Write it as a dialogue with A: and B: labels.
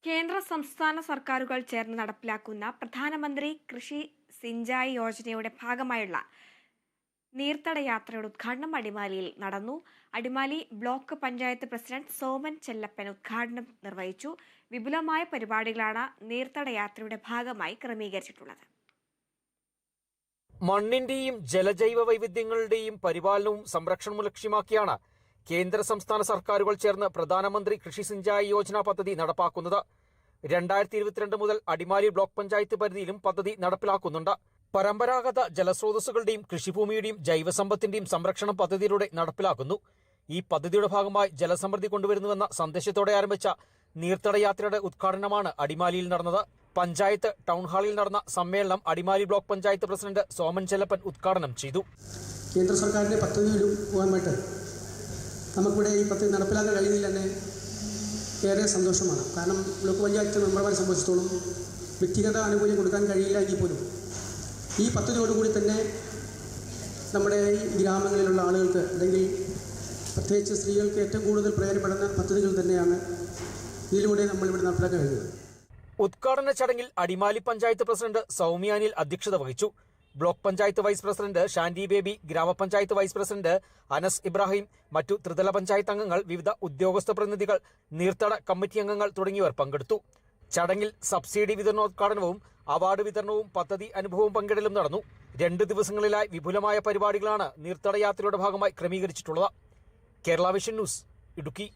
A: കേന്ദ്ര സംസ്ഥാന സർക്കാരുകൾ ചേർന്ന് നടപ്പിലാക്കുന്ന പ്രധാനമന്ത്രി കൃഷി സിഞ്ചായി യോജനയുടെ ഭാഗമായുള്ള നീർത്തടയാത്രയുടെ ഉദ്ഘാടനം അടിമാലിയിൽ നടന്നു. അടിമാലി ബ്ലോക്ക് പഞ്ചായത്ത് പ്രസിഡന്റ് സോമൻ ചെല്ലപ്പൻ ഉദ്ഘാടനം നിർവഹിച്ചു. വിപുലമായ പരിപാടികളാണ് നീർത്തടയാത്രയുടെ ഭാഗമായി ക്രമീകരിച്ചിട്ടുള്ളത്.
B: മണ്ണിന്റെയും ജലജൈവ വൈവിധ്യങ്ങളുടെയും പരിപാലനവും സംരക്ഷണവും ലക്ഷ്യമാക്കിയാണ് കേന്ദ്ര സംസ്ഥാന സർക്കാരുകൾ ചേർന്ന് പ്രധാനമന്ത്രി കൃഷി സിഞ്ചായി യോജന പദ്ധതി നടപ്പാക്കുന്നത്. 2022 മുതൽ അടിമാലി ബ്ലോക്ക് പഞ്ചായത്ത് പരിധിയിലും പദ്ധതി നടപ്പിലാക്കുന്നുണ്ട്. പരമ്പരാഗത ജലസ്രോതസ്സുകളുടെയും കൃഷിഭൂമിയുടെയും ജൈവസമ്പത്തിന്റെയും സംരക്ഷണം പദ്ധതിയിലൂടെ നടപ്പിലാക്കുന്നു. ഈ പദ്ധതിയുടെ ഭാഗമായി ജലസമൃദ്ധി കൊണ്ടുവരുന്നുവെന്ന സന്ദേശത്തോടെ ആരംഭിച്ച നീർത്തടയാത്രയുടെ ഉദ്ഘാടനമാണ് അടിമാലിയിൽ നടന്നത്. പഞ്ചായത്ത് ടൗൺ ഹാളിൽ നടന്ന സമ്മേളനം അടിമാലി ബ്ലോക്ക് പഞ്ചായത്ത് പ്രസിഡന്റ് സോമൻ ചെല്ലപ്പൻ ഉദ്ഘാടനം ചെയ്തു.
C: കേന്ദ്ര സർക്കാരിന്റെ പദ്ധതിയിലും പോകാനായിട്ട് നമുക്കിവിടെ ഈ പദ്ധതി നടപ്പിലാക്കാൻ കഴിയുന്നില്ല തന്നെ ഏറെ സന്തോഷമാണ്. കാരണം ബ്ലോക്ക് പഞ്ചായത്ത് മെമ്പർമാരെ സംബന്ധിച്ചിടത്തോളം വ്യക്തിഗത ആനുകൂല്യം കൊടുക്കാൻ കഴിയില്ല എങ്കിൽ പോലും ഈ പദ്ധതിയോടുകൂടി തന്നെ നമ്മുടെ ഈ ഗ്രാമങ്ങളിലുള്ള ആളുകൾക്ക് അല്ലെങ്കിൽ പ്രത്യേകിച്ച് സ്ത്രീകൾക്ക് ഏറ്റവും കൂടുതൽ പ്രയോജനപ്പെടുന്ന പദ്ധതികൾ തന്നെയാണ് ഇതിലൂടെ നമ്മളിവിടെ നടപ്പിലാക്കാൻ കഴിയുന്നത്.
B: ഉദ്ഘാടന ചടങ്ങിൽ അടിമാലി പഞ്ചായത്ത് പ്രസിഡന്റ് സൗമ്യാനിൽ അധ്യക്ഷത വഹിച്ചു. Block panchayat vice president Shandy Baby, ഗ്രാമപഞ്ചായത്ത് വൈസ് പ്രസിഡന്റ് അനസ് ഇബ്രാഹിം, മറ്റു ത്രിതല പഞ്ചായത്ത് അംഗങ്ങൾ, വിവിധ ഉദ്യോഗസ്ഥ പ്രതിനിധികൾ, നീർത്തട കമ്മിറ്റി അംഗങ്ങൾ തുടങ്ങിയവർ പങ്കെടുത്തു. ചടങ്ങിൽ സബ്സിഡി വിതരണോദ്ഘാടനവും അവാർഡ് വിതരണവും പദ്ധതി അനുഭവവും പങ്കിടലും നടന്നു. 2 ദിവസങ്ങളിലായി വിപുലമായ പരിപാടികളാണ് നീർത്തടയാത്രയുടെ ഭാഗമായി ക്രമീകരിച്ചിട്ടുള്ളത്. Kerala vision news, Idukki.